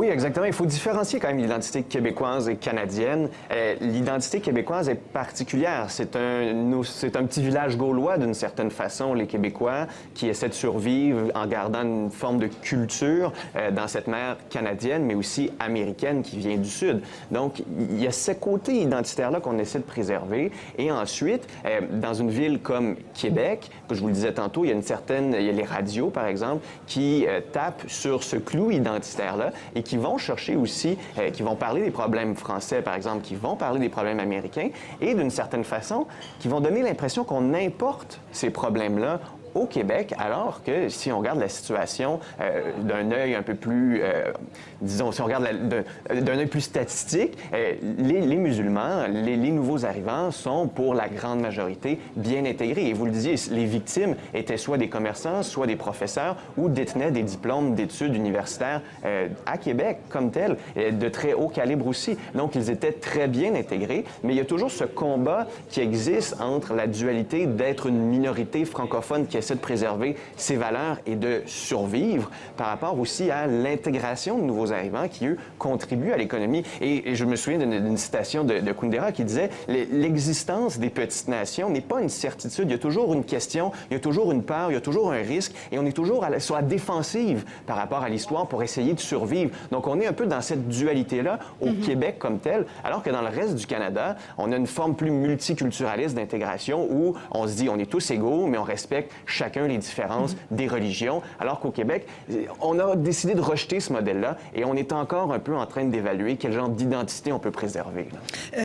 Oui, exactement. Il faut différencier quand même l'identité québécoise et canadienne. L'identité québécoise est particulière. C'est un petit village gaulois d'une certaine façon, les Québécois, qui essaient de survivre en gardant une forme de culture dans cette mer canadienne, mais aussi américaine qui vient du Sud. Donc, il y a ce côté identitaire-là qu'on essaie de préserver. Et ensuite, dans une ville comme Québec, que je vous le disais tantôt, il y a les radios, par exemple, qui tapent sur ce clou identitaire-là et qui vont chercher aussi, qui vont parler des problèmes français, par exemple, qui vont parler des problèmes américains et d'une certaine façon, qui vont donner l'impression qu'on importe ces problèmes-là au Québec, alors que si on regarde la situation d'un œil un peu plus, disons, si on regarde d'un œil plus statistique, les musulmans, les nouveaux arrivants sont pour la grande majorité bien intégrés. Et vous le disiez, les victimes étaient soit des commerçants, soit des professeurs ou détenaient des diplômes d'études universitaires à Québec comme tel, de très haut calibre aussi. Donc, ils étaient très bien intégrés, mais il y a toujours ce combat qui existe entre la dualité d'être une minorité francophone qui essaie de préserver ses valeurs et de survivre par rapport aussi à l'intégration de nouveaux arrivants qui, eux, contribuent à l'économie. Et je me souviens d'une citation de Kundera qui disait « L'existence des petites nations n'est pas une certitude. Il y a toujours une question, il y a toujours une peur, il y a toujours un risque et on est toujours sur la défensive par rapport à l'histoire pour essayer de survivre. » Donc, on est un peu dans cette dualité-là au Québec comme tel, alors que dans le reste du Canada, on a une forme plus multiculturaliste d'intégration où on se dit on est tous égaux, mais on respecte chacun les différences des religions, alors qu'au Québec, on a décidé de rejeter ce modèle-là et on est encore un peu en train d'évaluer quel genre d'identité on peut préserver, là.